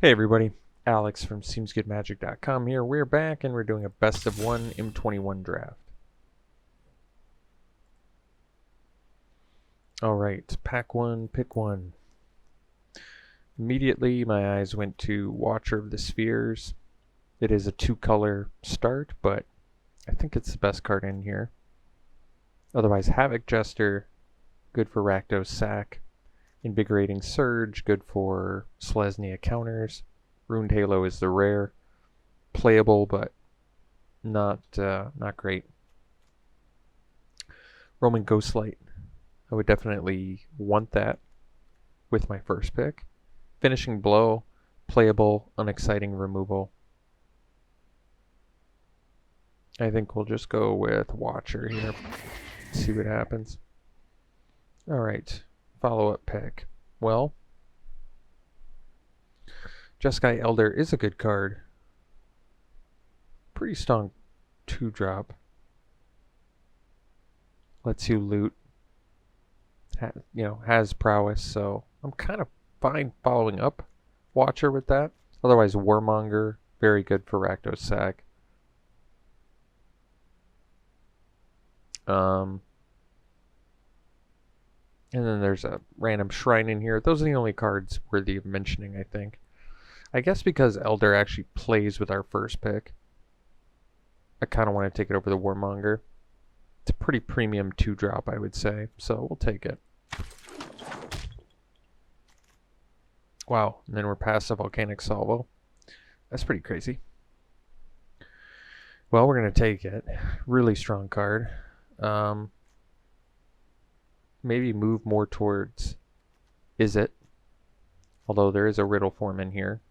Hey everybody, Alex from SeemsGoodMagic.com here. We're back and we're doing a best of one M21 draft. Alright, pack one, pick one. Immediately my eyes went to Watcher of the Spheres. It is a two-color start, but I think it's the best card in here. Otherwise, Havoc Jester, good for Rakdos Sack. Invigorating Surge, good for Selesnya counters. Runed Halo is the rare. Playable, but not great. Roman Ghostlight, I would definitely want that with my first pick. Finishing Blow, playable, unexciting removal. I think we'll just go with Watcher here. See what happens. Alright, follow-up pick. Well, Jeskai Elder is a good card. Pretty strong 2-drop. Lets you loot. Has prowess, so I'm kind of fine following up Watcher with that. Otherwise, Warmonger, very good for Rakdos Sack. And then there's a random Shrine in here. Those are the only cards worthy of mentioning, I think. I guess because Elder actually plays with our first pick, I kind of want to take it over the Warmonger. It's a pretty premium 2-drop, I would say, so we'll take it. Wow, and then we're past a Volcanic Salvo. That's pretty crazy. Well, we're going to take it. Really strong card. Maybe move more towards Is It? Although there is a Riddle form in here.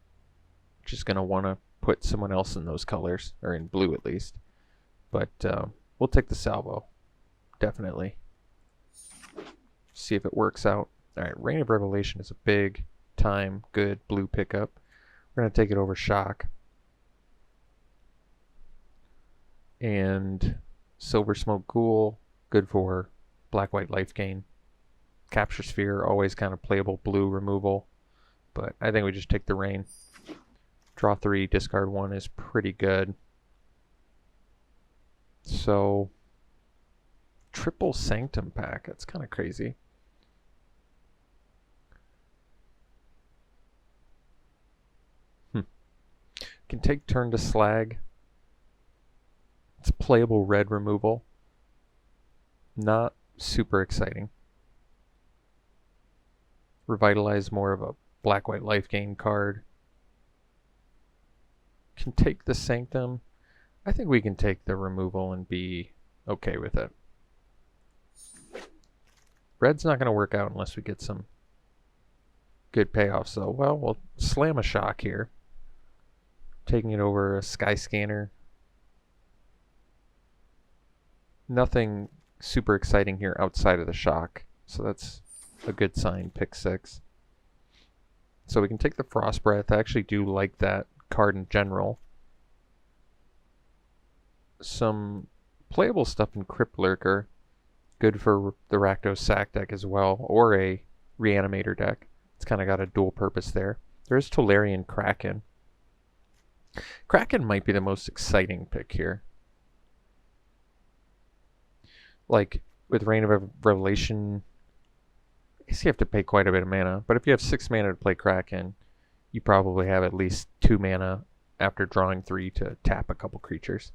Just going to want to put someone else in those colors, or in blue at least. But we'll take the Salvo. Definitely. See if it works out. Alright, Reign of Revelation is a big time, good blue pickup. We're going to take it over Shock. And Silver Smoke Ghoul, good for black-white life gain. Capture Sphere, always kind of playable blue removal. But I think we just take the Reign. Draw 3, discard 1 is pretty good. So, triple Sanctum pack, that's kind of crazy. Can take turn to Slag. It's playable red removal. Not super exciting. Revitalize, more of a black-white life gain card. Can take the Sanctum. I think we can take the removal and be okay with it. Red's not going to work out unless we get some good payoffs, so, well, we'll slam a Shock here. Taking it over a Sky Scanner. Nothing super exciting here outside of the Shock, so that's a good sign. Pick 6. So we can take the Frost Breath. I actually do like that card in general. Some playable stuff in Crypt Lurker. Good for the Rakdos Sack deck as well, or a Reanimator deck. It's kind of got a dual purpose there. There's Tolarian Kraken. Kraken might be the most exciting pick here. Like, with Reign of Revelation, I guess you have to pay quite a bit of mana. But if you have 6 mana to play Kraken, you probably have at least 2 mana after drawing 3 to tap a couple creatures.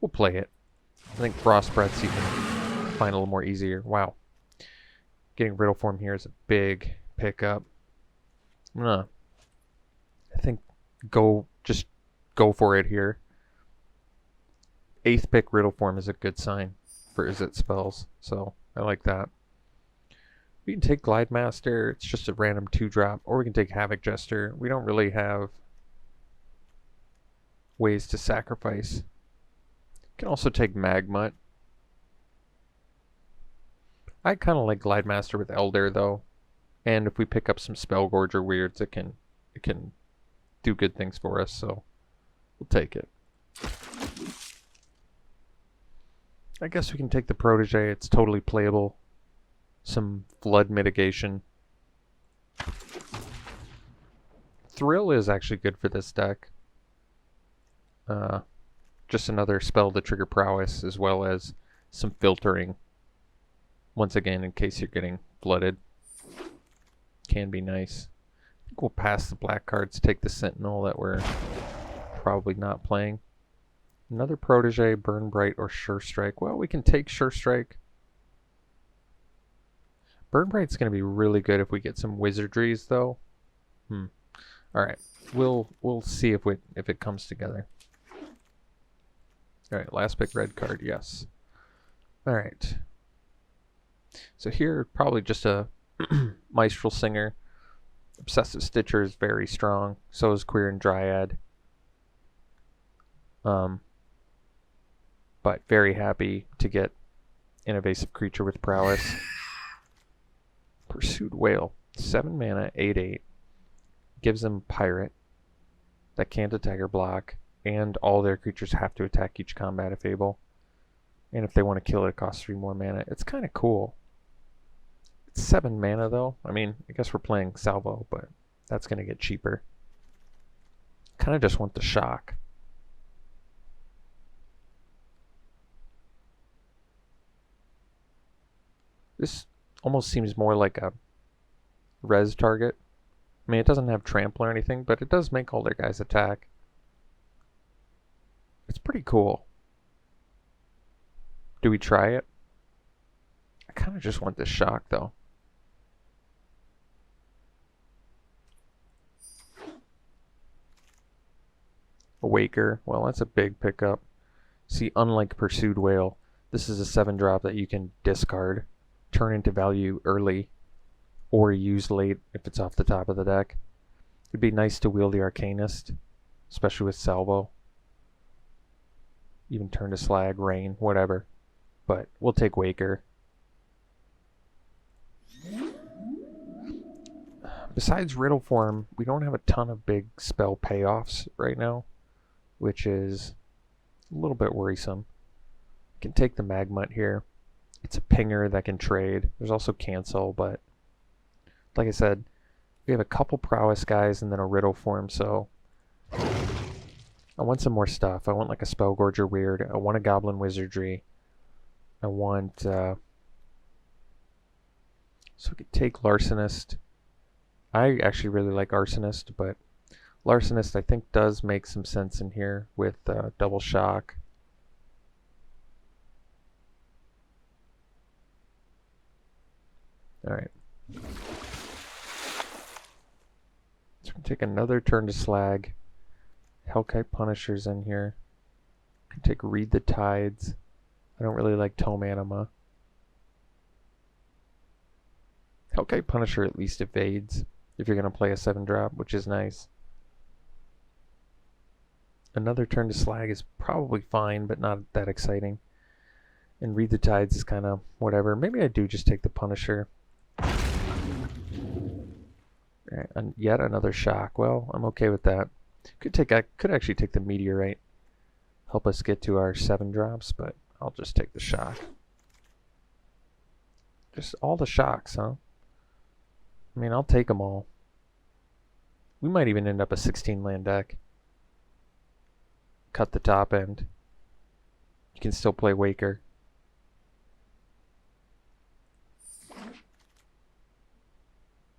We'll play it. I think Frost Breaths you can find a little more easier. Wow. Getting Riddle form here is a big pickup. I think just go for it here. 8th pick Riddle form is a good sign for Is It spells, so I like that. We can take Glide Master, it's just a random 2-drop, or we can take Havoc Jester. We don't really have ways to sacrifice. You can also take Magmut. I kind of like Glide Master with Elder though, and if we pick up some Spellgorger weirds, it can do good things for us, so we'll take it. I guess we can take the Protege. It's totally playable. Some flood mitigation. Thrill is actually good for this deck. Just another spell to trigger prowess, as well as some filtering. Once again, in case you're getting flooded. Can be nice. I think we'll pass the black cards, take the Sentinel that we're probably not playing. Another Protege, Burn Bright, or Sure Strike. Well, we can take Sure Strike. Burn Bright's going to be really good if we get some wizardries, though. Alright, we'll see if it comes together. Alright, last pick red card, yes. Alright. So here, probably just a Maestral Singer. Obsessive Stitcher is very strong. So is Queer and Dryad. But very happy to get an evasive creature with prowess. Pursued Whale. 7 mana, 8/8. Gives them Pirate that can't attack or block, and all their creatures have to attack each combat if able. And if they want to kill it, it costs 3 more mana. It's kind of cool. It's 7 mana though. I mean, I guess we're playing Salvo, but that's going to get cheaper. Kind of just want the shock. This almost seems more like a res target. I mean, it doesn't have trample or anything, but it does make all their guys attack. It's pretty cool. Do we try it? I kind of just want this shock, though. Awaker. Well, that's a big pickup. See, unlike Pursued Whale, this is a 7-drop that you can discard, turn into value early, or use late if it's off the top of the deck. It'd be nice to wield the Arcanist, especially with Salvo. Even turn to Slag, Rain, whatever. But we'll take Waker. Besides Riddle Form, we don't have a ton of big spell payoffs right now, which is a little bit worrisome. We can take the Magmut here. It's a pinger that can trade. There's also Cancel, but like I said, we have a couple prowess guys and then a Riddle Form, so I want some more stuff. I want like a Spellgorger Weird. I want a Goblin Wizardry. I want so we could take Larcenist. I actually really like Arsonist, but Larcenist I think does make some sense in here with Double Shock. Alright. So we can take another turn to Slag. Hellkite Punisher's in here. We can take Read the Tides. I don't really like Tome Anima. Hellkite Punisher at least evades if you're going to play a 7-drop, which is nice. Another turn to Slag is probably fine, but not that exciting. And Read the Tides is kind of whatever. Maybe I do just take the Punisher. Alright, and yet another shock. Well, I'm okay with that. I could actually take the Meteorite. Help us get to our 7-drops, but I'll just take the shock. Just all the shocks, huh? I mean, I'll take them all. We might even end up a 16-land deck. Cut the top end. You can still play Waker.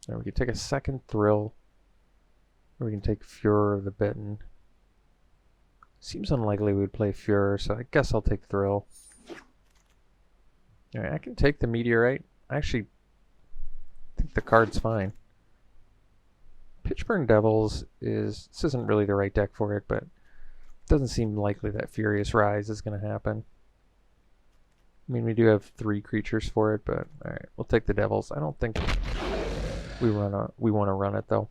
Now we can take a second Thrill. Or we can take Furor of the Bitten. Seems unlikely we would play Furor, so I guess I'll take Thrill. Alright, I can take the Meteorite. I actually think the card's fine. Pitchburn Devils this isn't really the right deck for it, but it doesn't seem likely that Furious Rise is going to happen. I mean, we do have 3 creatures for it, but alright, we'll take the Devils. I don't think we want to run it, though.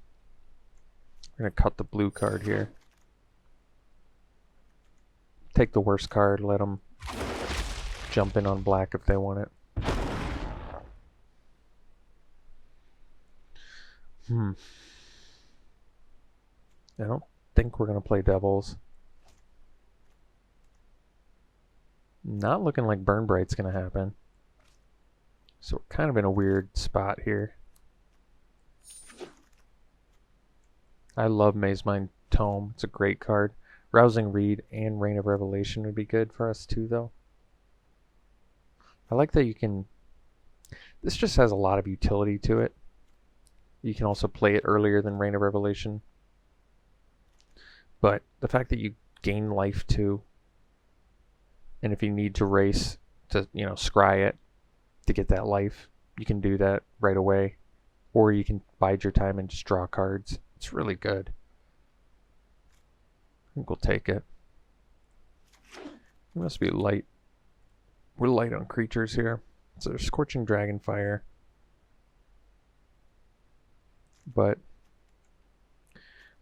We're going to cut the blue card here. Take the worst card, let them jump in on black if they want it. I don't think we're going to play Devils. Not looking like Burn Bright's going to happen. So we're kind of in a weird spot here. I love Maze Mind Tome. It's a great card. Rousing Reed and Reign of Revelation would be good for us too, though. I like that you can... This just has a lot of utility to it. You can also play it earlier than Reign of Revelation. But the fact that you gain life too, and if you need to race to, scry it to get that life, you can do that right away. Or you can bide your time and just draw cards. It's really good. I think we'll take it. We must be light. We're light on creatures here. So there's Scorching Dragonfire. But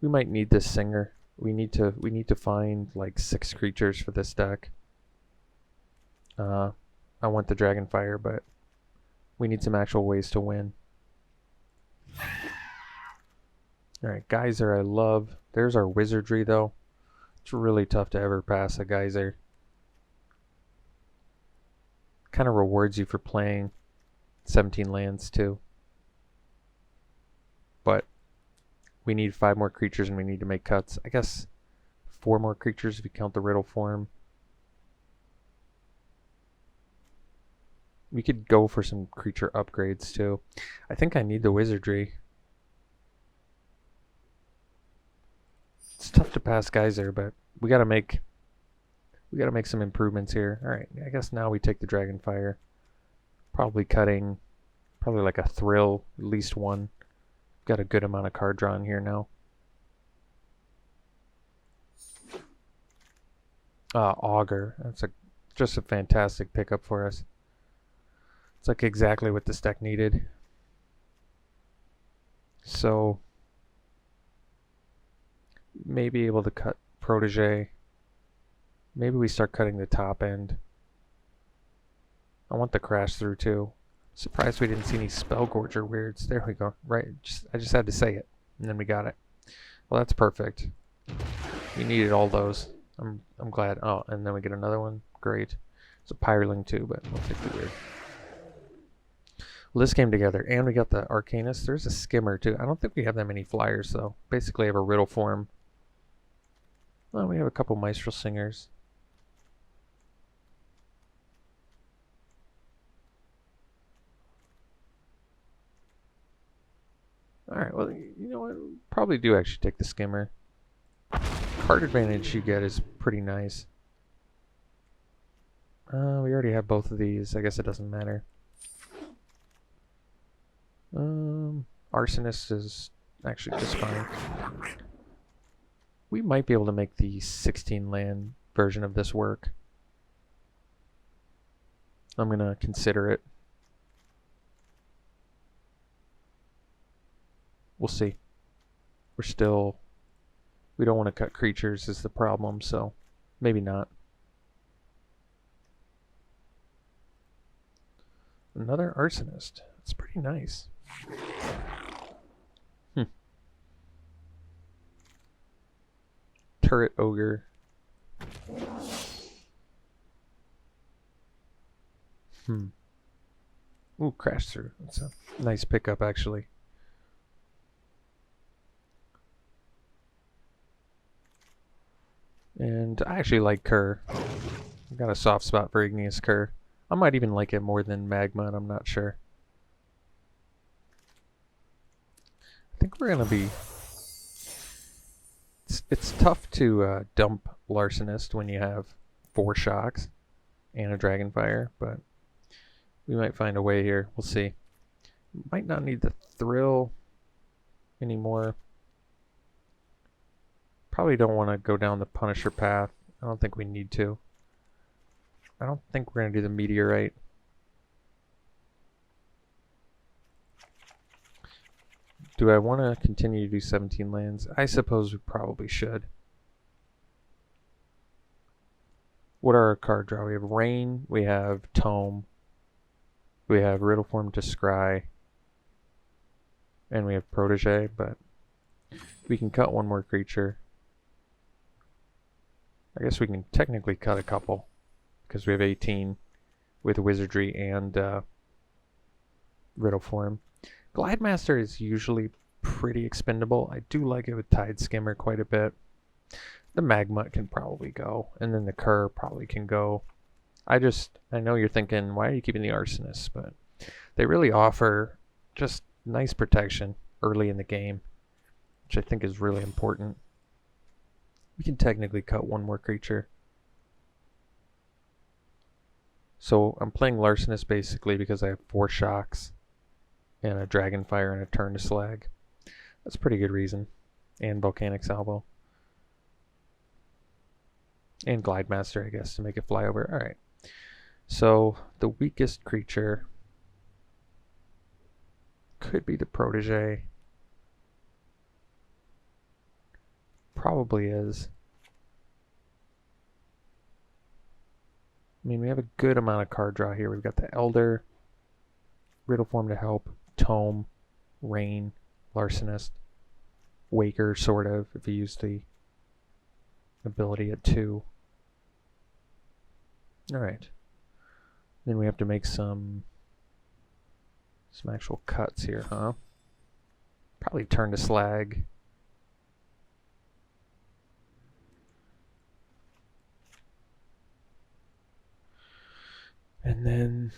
we might need this Singer. We need to find like 6 creatures for this deck. I want the Dragonfire, but we need some actual ways to win. Alright, Geyser I love. There's our Wizardry though. It's really tough to ever pass a Geyser. Kind of rewards you for playing 17 lands too. But we need 5 more creatures and we need to make cuts. I guess 4 more creatures if you count the Riddle form. We could go for some creature upgrades too. I think I need the Wizardry. It's tough to pass Geyser, but we gotta make some improvements here. Alright, I guess now we take the Dragonfire. Probably like a Thrill, at least one. Got a good amount of card drawn here now. Augur. That's just a fantastic pickup for us. It's like exactly what this deck needed. So maybe able to cut Protege. Maybe we start cutting the top end. I want the Crash Through too. Surprised we didn't see any Spellgorger weirds. There we go. Right. I just had to say it, and then we got it. Well, that's perfect. We needed all those. I'm glad. Oh, and then we get another one. Great. It's a Pyroling too, but we'll take the weird. Well, this came together, and we got the Arcanist. There's a Skimmer too. I don't think we have that many flyers though. Basically, I have a Riddle form. Well, we have a couple Maestral Singers. Alright, well, you know what? We'll probably do actually take the Skimmer. Card advantage you get is pretty nice. We already have both of these. I guess it doesn't matter. Arsonist is actually just fine. We might be able to make the 16 land version of this work. I'm going to consider it. We'll see. We don't want to cut creatures is the problem, so maybe not. Another Arsonist. It's pretty nice. Turret Ogre. Ooh, Crash Through. That's a nice pickup, actually. And I actually like Kerr. I've got a soft spot for Igneous Kerr. I might even like it more than Magma, and I'm not sure. I think we're going to be... It's tough to dump Larcenist when you have 4 Shocks and a Dragonfire, but we might find a way here. We'll see. Might not need the Thrill anymore. Probably don't want to go down the Punisher path. I don't think we need to. I don't think we're going to do the Meteorite. Do I want to continue to do 17 lands? I suppose we probably should. What are our card draw? We have Rain, we have Tome, we have Riddle Form to Scry, and we have Protege, but we can cut one more creature. I guess we can technically cut a couple, because we have 18 with Wizardry and Riddle Form. Glidemaster is usually pretty expendable. I do like it with Tide Skimmer quite a bit. The Magma can probably go, and then the Cur probably can go. I know you're thinking, why are you keeping the Arsonist? But they really offer just nice protection early in the game, which I think is really important. We can technically cut one more creature. So I'm playing Larcenist basically because I have 4 Shocks and a Dragonfire and a turn to Slag. That's a pretty good reason. And Volcanic Salvo. And Glide Master, I guess, to make it fly over. Alright. So the weakest creature could be the Protege. Probably is. I mean, we have a good amount of card draw here. We've got the Elder, Riddle Form to help, Tome, Rain, Larcenist, Waker, sort of, if you use the ability at 2. Alright. Then we have to make some actual cuts here, huh? Probably turn to Slag. And then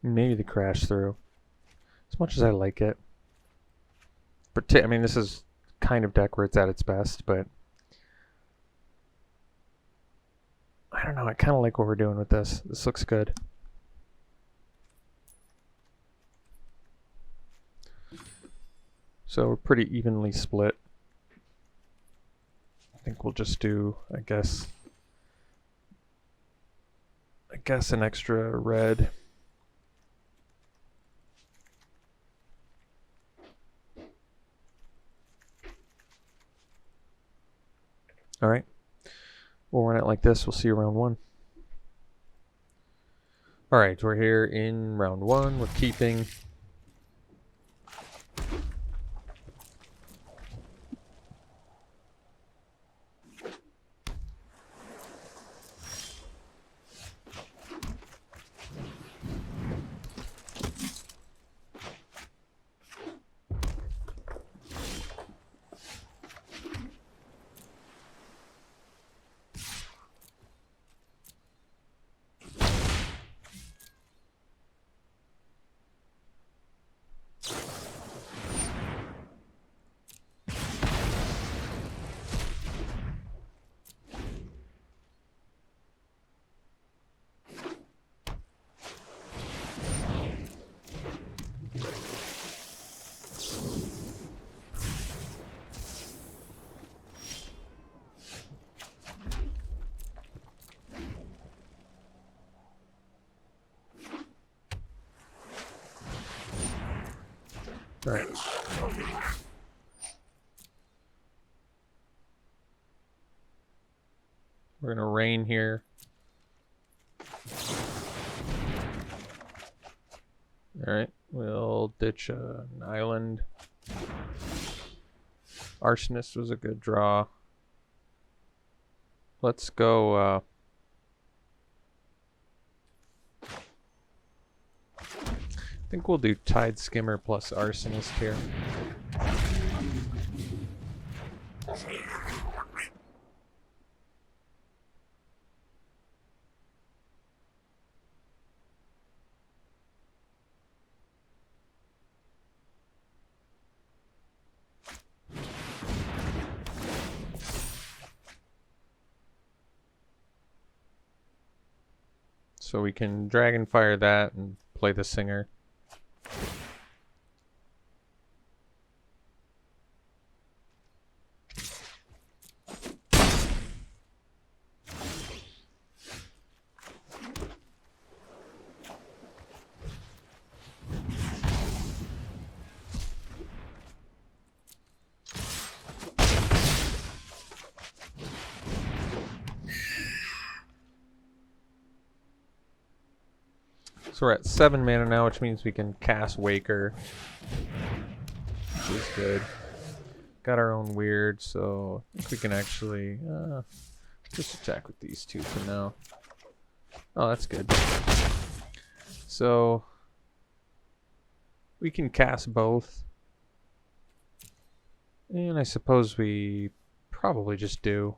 maybe the Crash Through. As much as I like it. I mean, this is kind of deck where it's at its best, but I don't know, I kind of like what we're doing with this. This looks good. So we're pretty evenly split. I think we'll just do, I guess an extra red. Alright. We'll run it like this. We'll see you round 1. Alright, we're here in round 1. We're keeping. All right. We're gonna rain here. All right, we'll ditch an island. Arsonist was a good draw. Let's go. I think we'll do Tide Skimmer plus Arsonist here. So we can Dragonfire that and play the Singer. So we're at 7 mana now, which means we can cast Waker, which is good. got our own weird, so I think we can actually just attack with these two for now. Oh, that's good. So we can cast both. And I suppose we probably just do.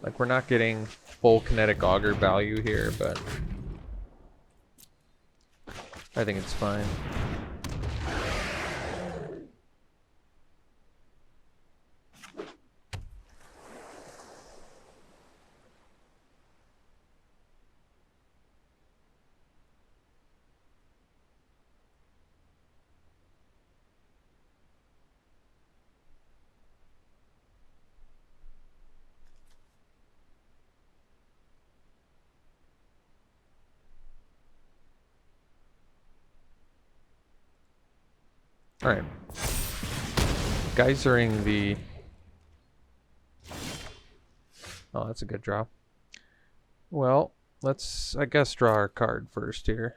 Like, we're not getting full kinetic auger value here, but I think it's fine. Alright. Geysering the... Oh, that's a good draw. Well, let's, I guess, draw our card first here.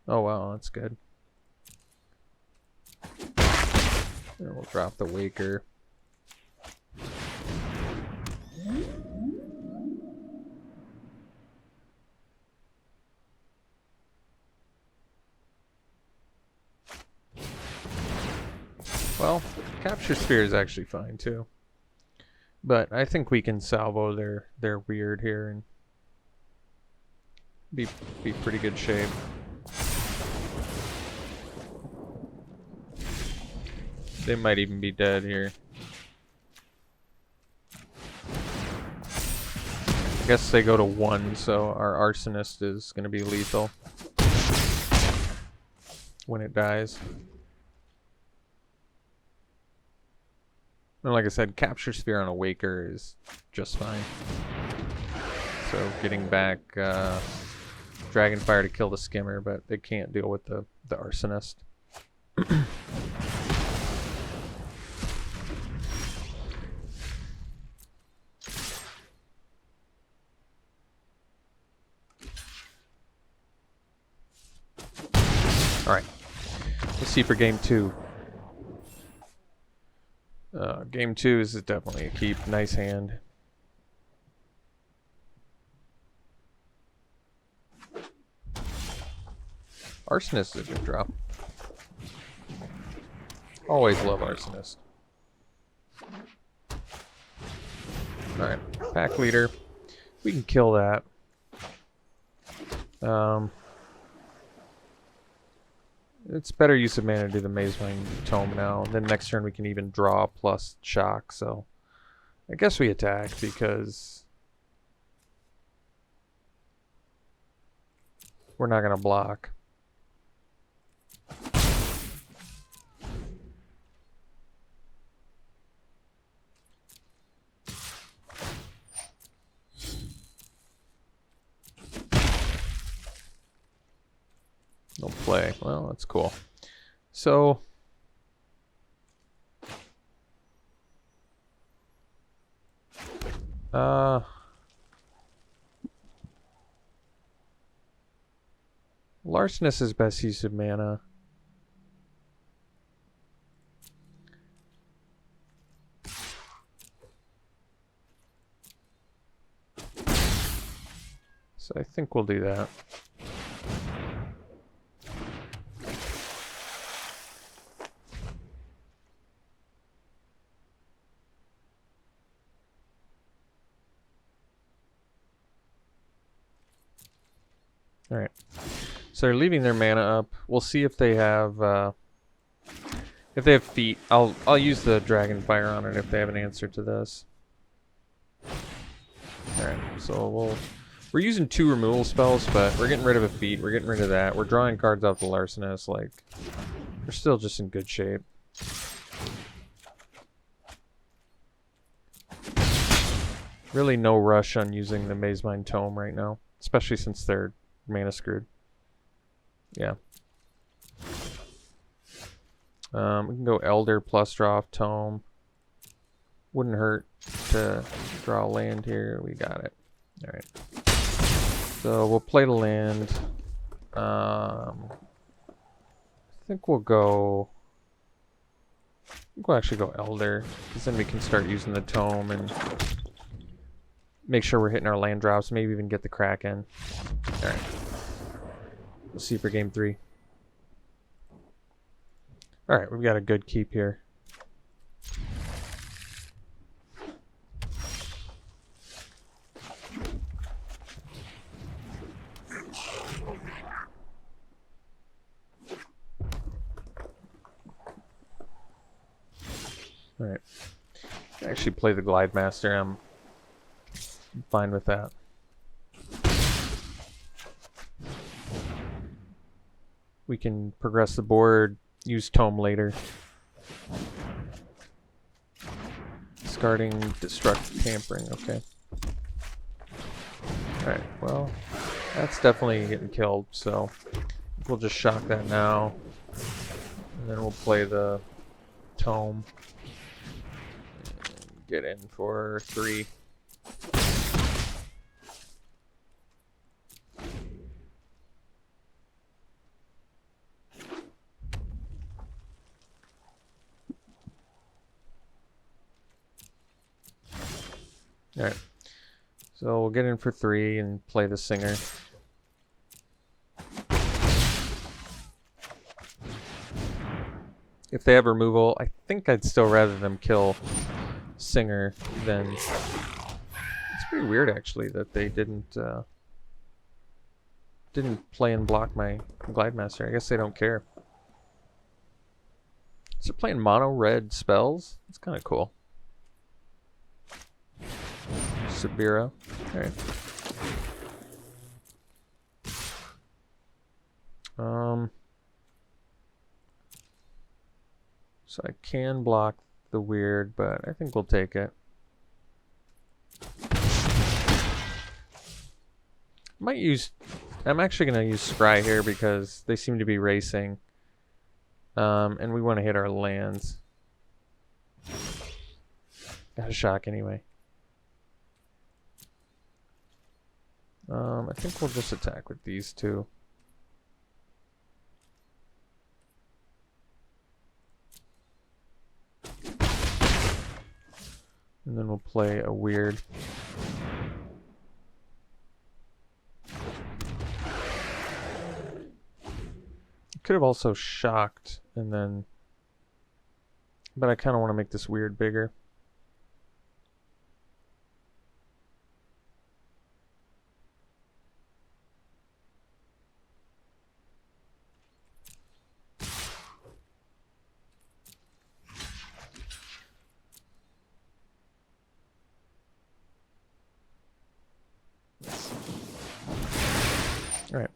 Oh, wow, that's good. And we'll drop the Waker. Well, Capture Sphere is actually fine too. But I think we can salvo their weird here and be pretty good shape. They might even be dead here. I guess they go to 1, so our Arsonist is going to be lethal when it dies. And like I said, Capture Sphere on a Waker is just fine. So getting back Dragonfire to kill the Skimmer, but they can't deal with the Arsonist. Alright, let's see for game 2. Game 2 is definitely a keep. Nice hand. Arsonist is a good drop. Always love Arsonist. Alright, pack leader. We can kill that. It's better use of mana to do the Mazemine Tome now. Then next turn we can even draw plus shock, so I guess we attack because we're not going to block. No play. Well, that's cool. So Larcenous is best use of mana. So I think we'll do that. Alright, so they're leaving their mana up. We'll see if they have feet. I'll use the Dragonfire on it if they have an answer to this. Alright, so we're using 2 removal spells, but we're getting rid of a feat. We're getting rid of that. We're drawing cards off the Larcenous. Like, we're still just in good shape. Really no rush on using the Mazemine Tome right now, especially since they're mana screwed. Yeah. We can go Elder plus draw off Tome. Wouldn't hurt to draw a land here. We got it. Alright. So we'll play the land. think we'll go. I think we'll actually go Elder, because then we can start using the Tome and make sure we're hitting our land drops. Maybe even get the Kraken. All right. We'll see for game 3. All right, we've got a good keep here. All right. Actually play the Glide Master. I'm fine with that. We can progress the board, use Tome later. Discarding Destruct Tampering, okay. Alright, well, that's definitely getting killed, so we'll just shock that now. And then we'll play the Tome. And get in for 3. Alright, so we'll get in for 3 and play the Singer. If they have removal, I think I'd still rather them kill Singer than... It's pretty weird actually that they didn't play and block my Glide Master. I guess they don't care. So they're playing mono red spells? It's kind of cool. Sabira. Alright. So I can block the weird, but I think we'll take it. I'm actually going to use Scry here because they seem to be racing. And we want to hit our lands. Got a shock anyway. I think we'll just attack with these two. And then we'll play a weird. Could have also shocked and then, but I kind of want to make this weird bigger. All right.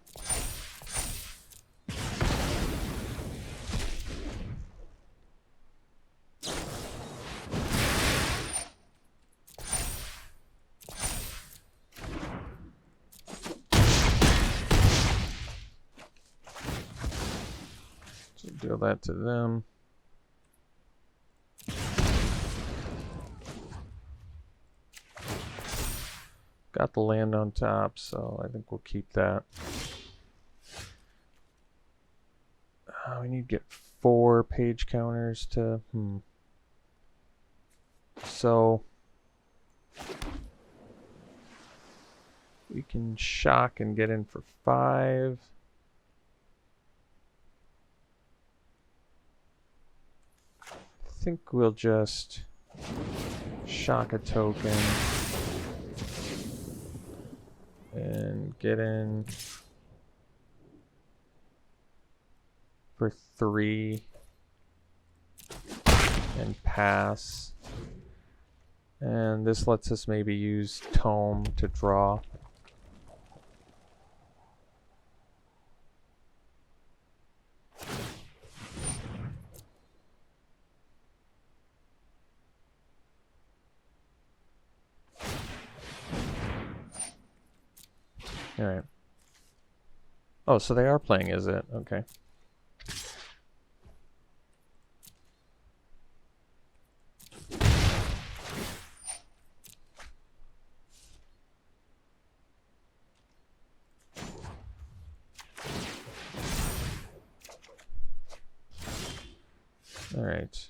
So deal that to them. Got the land on top, so I think we'll keep that. We need to get 4 page counters to... So... we can shock and get in for 5. I think we'll just shock a token and get in for 3 and pass. And this lets us maybe use Tome to draw. All right. Oh, so they are playing, is it? Okay. Alright.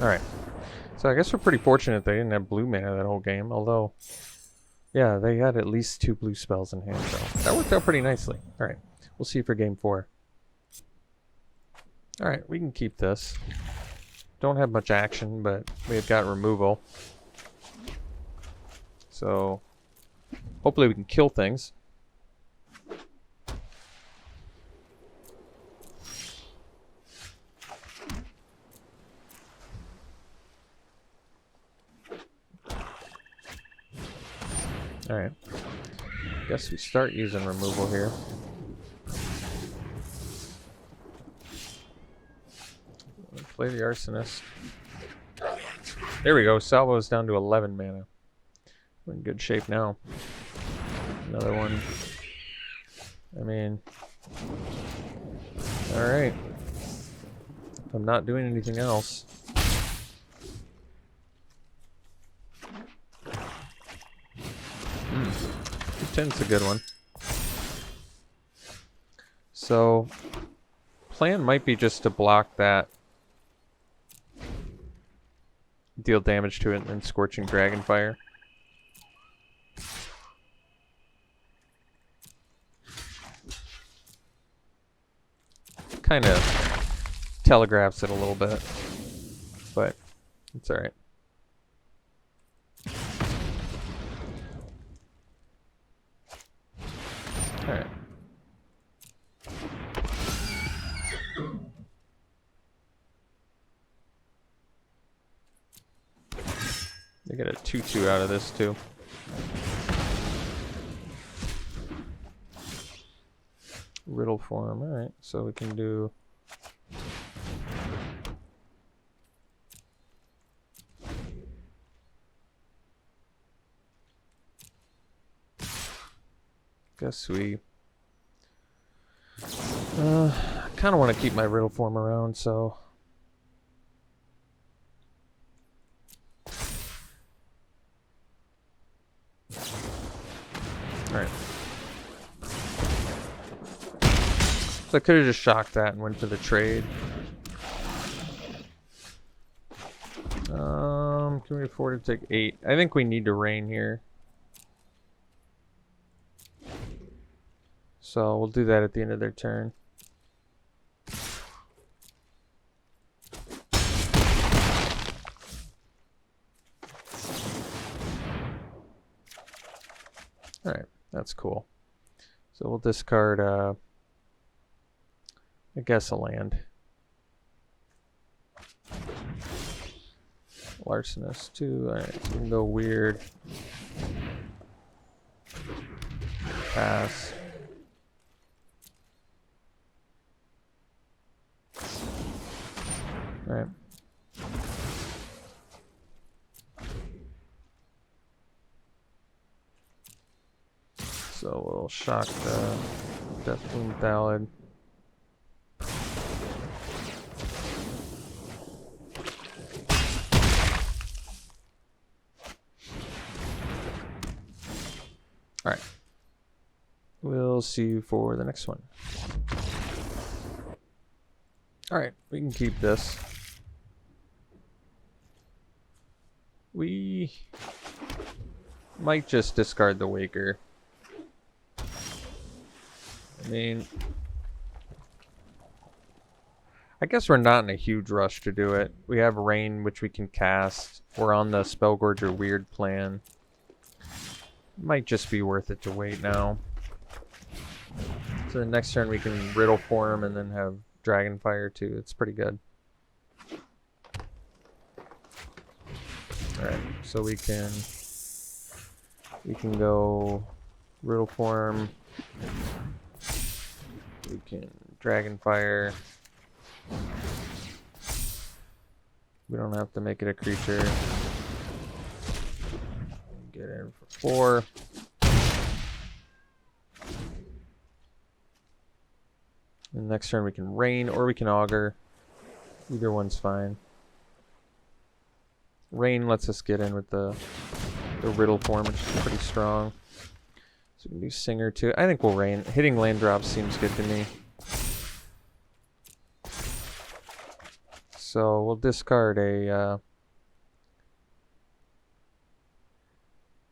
Alright. So I guess we're pretty fortunate they didn't have blue mana that whole game, although, yeah, they had at least 2 blue spells in hand, so that worked out pretty nicely. Alright, we'll see for game 4. Alright, we can keep this. Don't have much action, but we've got removal. So, hopefully we can kill things. Alright. Guess we start using removal here. Play the Arsonist. There we go. Salvo's down to 11 mana. We're in good shape now. Another one. I mean... Alright. I'm not doing anything else. Tent's a good one. So, plan might be just to block that, deal damage to it, and then Scorching Dragonfire. Kind of telegraphs it a little bit, but it's alright. Alright. They get a 2/2 out of this too. Riddle form, alright, so we can do guess we kind of want to keep my riddle form around, so alright. So I could have just shocked that and went for the trade. Can we afford to take 8? I think we need to rain here. So we'll do that at the end of their turn. Alright, that's cool. So we'll discard, I guess, a land. Larcenous too. Alright, so we can go weird. Pass. Alright. So we'll shock the Deathbloom Ballad. Alright. We'll see you for the next one. Alright, we can keep this. We might just discard the Waker. I mean, I guess we're not in a huge rush to do it. We have Rain, which we can cast. We're on the Spellgorger Weird plan. Might just be worth it to wait now. So the next turn we can Riddle Form and then have Dragonfire too. It's pretty good. Alright, so we can go Riddle Form. We can Dragonfire. We don't have to make it a creature. Get in for 4. And And next turn we can rain or we can augur. Either one's fine. Rain lets us get in with the riddle form, which is pretty strong. So we can do Singer too. I think we'll rain. Hitting land drops seems good to me. So we'll discard a...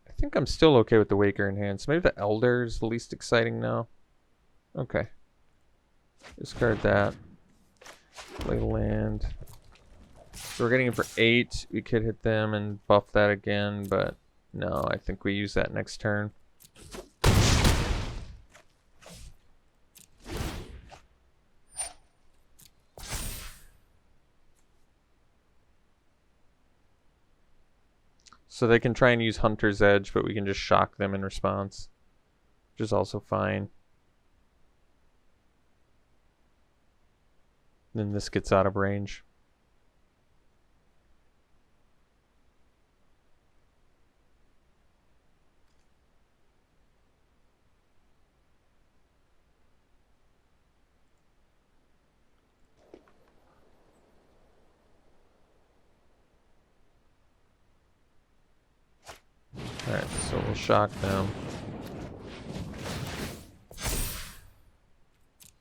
I think I'm still okay with the Waker in hand. So maybe the Elder is the least exciting now. Okay. Discard that. Play land. So we're getting it for 8. We could hit them and buff that again, but no, I think we use that next turn. So they can try and use Hunter's Edge, but we can just shock them in response, which is also fine. Then this gets out of range. Alright, so we'll shock them.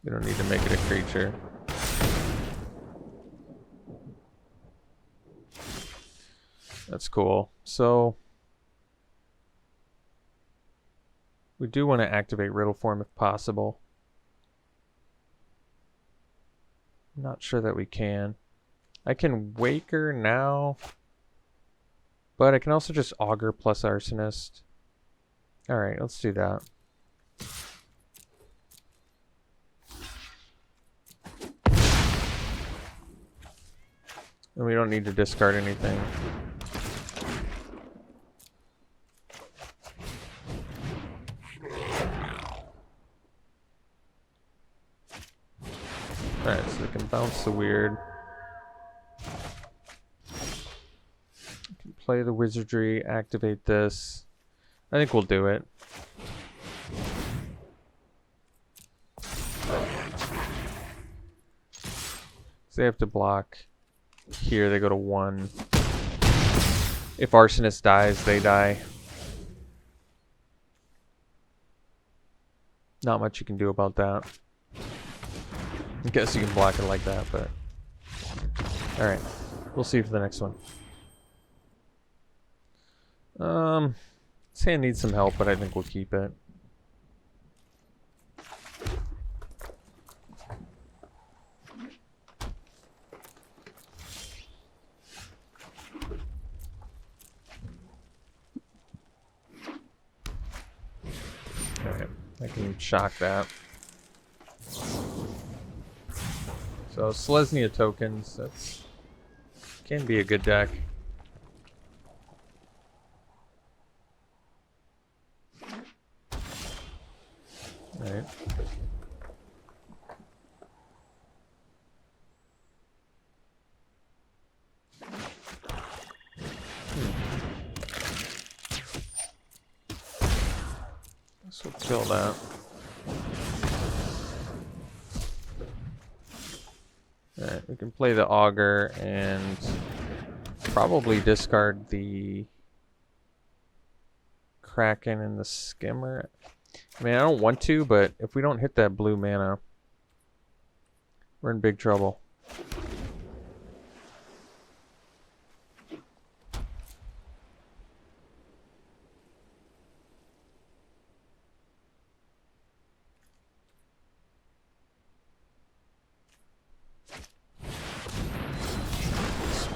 We don't need to make it a creature. That's cool. So we do want to activate Riddle Form if possible. I'm not sure that we can. I can Waker now, but I can also just Augur plus Arsonist. Alright, let's do that. And we don't need to discard anything. Alright, so we can bounce the weird. We can play the wizardry, activate this. I think we'll do it. So they have to block. Here they go to 1. If Arsonist dies, they die. Not much you can do about that. I guess you can block it like that, but... Alright. We'll see for the next one. This hand needs some help, but I think we'll keep it. Alright, I can shock that. So Selesnya tokens, that's can be a good deck. Alright. So we'll kill that. Alright, we can play the Augur and probably discard the Kraken and the Skimmer. I mean, I don't want to, but if we don't hit that blue mana, we're in big trouble.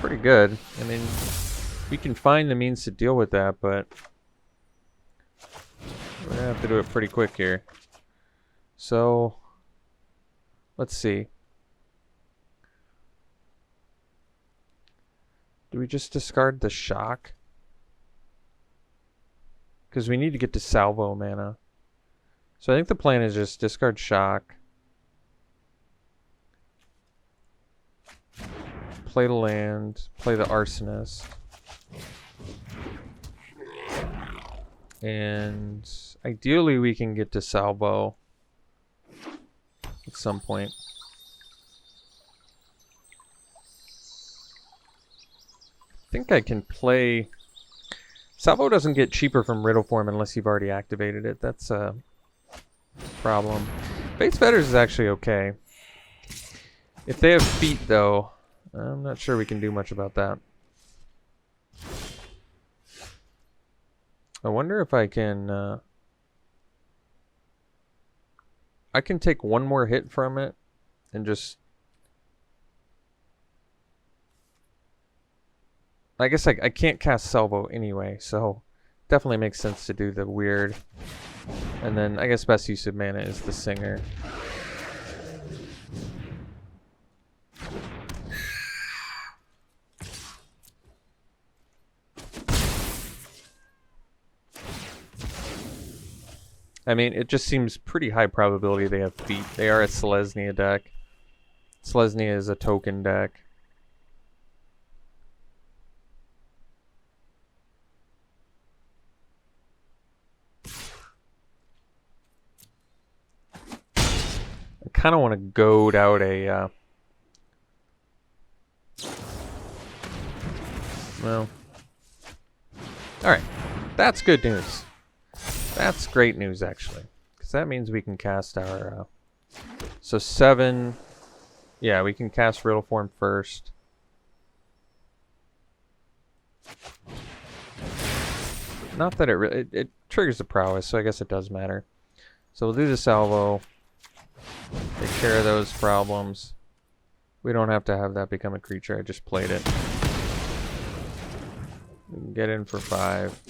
Pretty good. I mean, we can find the means to deal with that, but we're gonna have to do it pretty quick here. So let's see. Do we just discard the shock? Because we need to get to salvo mana. So I think the plan is just discard shock. Play the land, play the Arsonist. And ideally we can get to salvo. at some point. I think I can play... Salvo doesn't get cheaper from Riddle Form unless you've already activated it. That's a problem. Fate's Fetters is actually okay. If they have feet, though, I'm not sure we can do much about that. I wonder if I can take one more hit from it and just... I guess I can't cast Salvo anyway, so definitely makes sense to do the weird. And then I guess best use of mana is the Singer. I mean, it just seems pretty high probability they have feet. They are a Selesnya deck. Selesnya is a token deck. I kind of want to goad out a... well... Alright. That's good news. That's great news, actually. Because that means we can cast our... so 7... Yeah, we can cast Riddle Form first. Not that it really... It triggers the prowess, so I guess it does matter. So we'll do the Salvo. Take care of those problems. We don't have to have that become a creature. I just played it. We can get in for 5.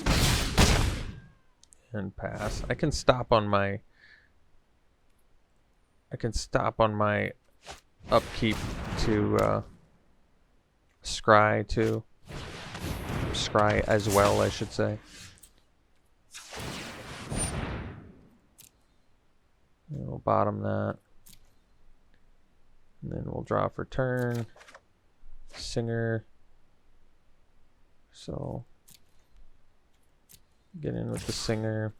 And pass. I can stop on my upkeep to scry too. Scry as well, I should say. And we'll bottom that. And then we'll draw for turn. Singer. So get in with the Singer.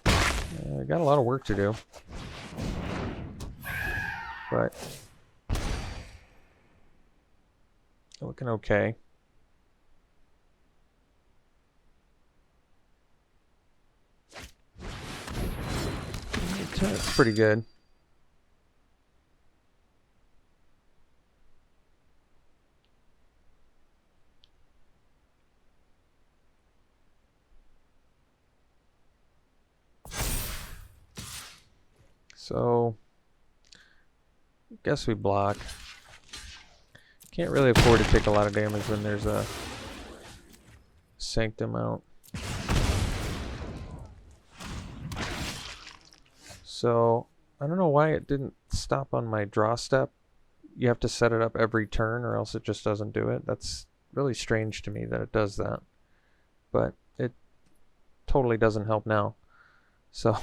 I got a lot of work to do. But looking okay. That's pretty good. So, I guess we block. Can't really afford to take a lot of damage when there's a Sanctum out. So, I don't know why it didn't stop on my draw step. You have to set it up every turn or else it just doesn't do it. That's really strange to me that it does that. But it totally doesn't help now. So...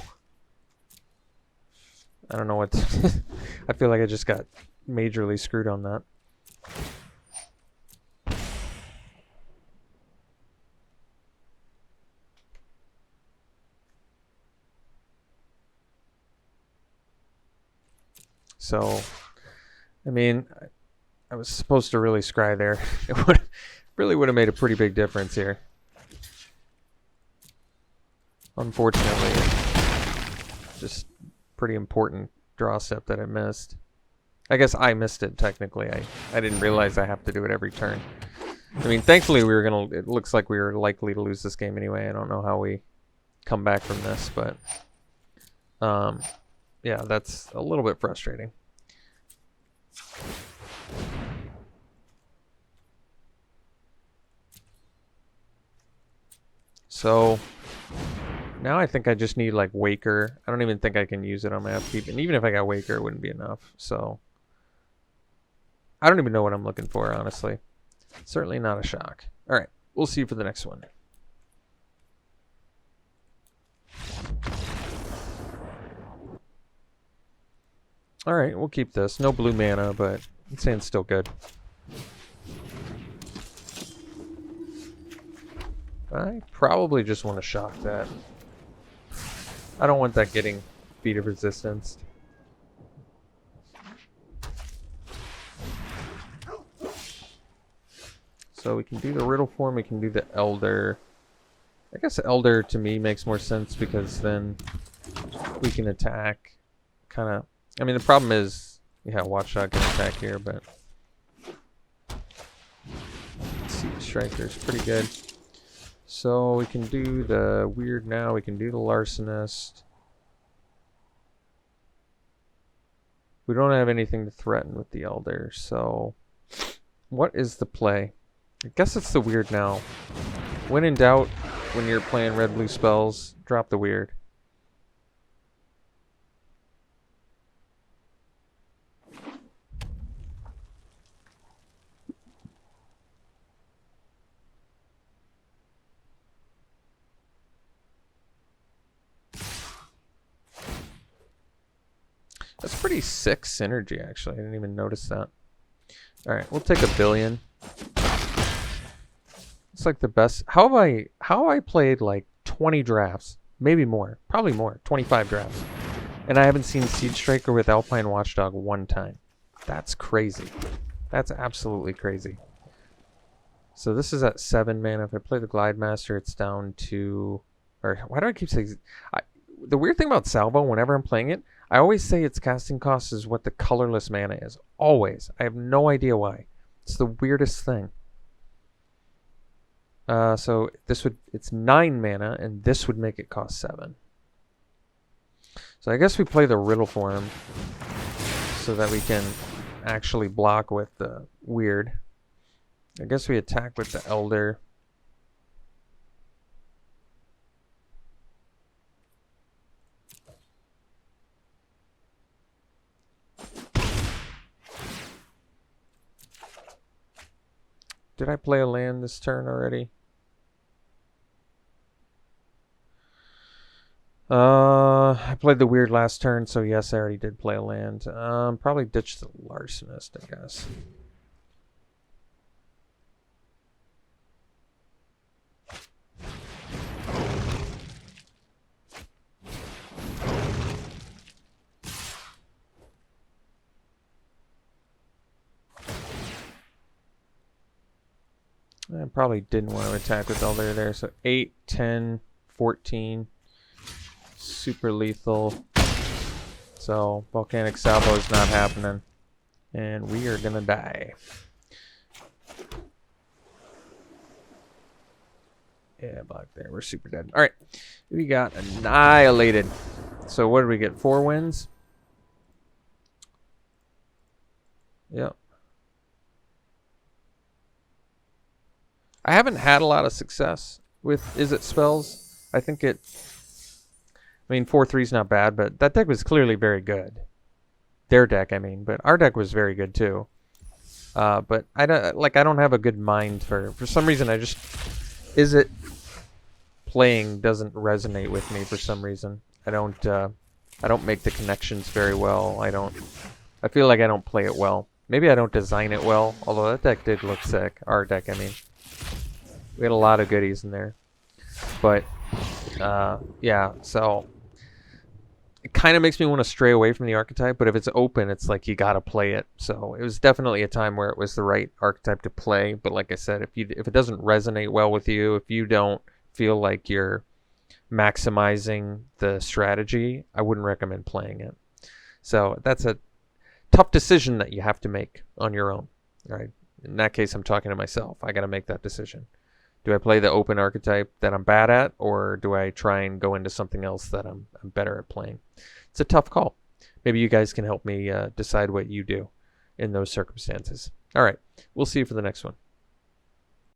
I don't know what to I feel like I just got majorly screwed on that. So, I mean, I was supposed to really scry there. It really would have made a pretty big difference here. Unfortunately, just pretty important draw step that I missed. I guess I missed it technically. I didn't realize I have to do it every turn. I mean, thankfully we were gonna... It looks like we were likely to lose this game anyway. I don't know how we come back from this, but yeah, that's a little bit frustrating. So now I think I just need like Waker. I don't even think I can use it on my upkeep, and even if I got Waker, it wouldn't be enough. So I don't even know what I'm looking for, honestly. Certainly not a shock. All right, we'll see you for the next one. All right, we'll keep this. No blue mana, but I'm saying still good. I probably just want to shock that. I don't want that getting Feat of Resistance. So we can do the Riddle form, we can do the Elder. I guess Elder to me makes more sense because then we can attack kind of. I mean, the problem is, yeah, Watchdog can attack here, but Siege Striker's pretty good. So we can do the Weird now, we can do the Larcenist. We don't have anything to threaten with the Elder, so what is the play? I guess it's the Weird now. When in doubt, when you're playing red-blue spells, drop the Weird. That's pretty sick synergy, actually. I didn't even notice that. Alright, we'll take $1 billion. It's like the best. How have I played like 20 drafts? Maybe more. Probably more. 25 drafts. And I haven't seen Siege Striker with Alpine Watchdog one time. That's crazy. That's absolutely crazy. So this is at 7 mana. If I play the Glide Master, it's down to... Or why do I keep saying... The weird thing about Salvo, whenever I'm playing it, I always say its casting cost is what the colorless mana is. Always. I have no idea why. It's the weirdest thing. So this would, it's 9 mana, and this would make it cost 7. So I guess we play the Riddle form so that we can actually block with the Weird. I guess we attack with the Elder. Did I play a land this turn already? I played the Weird last turn, so yes, I already did play a land. Probably ditch the Larcenist, I guess. I probably didn't want to attack with Elder there, so 8, 10, 14. Super lethal. So Volcanic Salvo is not happening. And we are gonna die. Yeah, block there. We're super dead. Alright. We got annihilated. So what did we get? 4 wins? Yep. I haven't had a lot of success with Izzet spells. I think it... I mean, 4/3 is not bad, but that deck was clearly very good. Their deck, I mean, but our deck was very good too. But I don't have a good mind for some reason. I just Izzet playing doesn't resonate with me for some reason. I don't make the connections very well. I feel like I don't play it well. Maybe I don't design it well. Although that deck did look sick. Our deck, I mean, we had a lot of goodies in there. But yeah, so it kind of makes me want to stray away from the archetype, but if it's open, it's like you gotta play it. So it was definitely a time where it was the right archetype to play. But like I said, if it doesn't resonate well with you, if you don't feel like you're maximizing the strategy, I wouldn't recommend playing it. So that's a tough decision that you have to make on your own. Right? In that case, I'm talking to myself. I gotta make that decision. Do I play the open archetype that I'm bad at, or do I try and go into something else that I'm better at playing? It's a tough call. Maybe you guys can help me decide what you do in those circumstances. All right, we'll see you for the next one.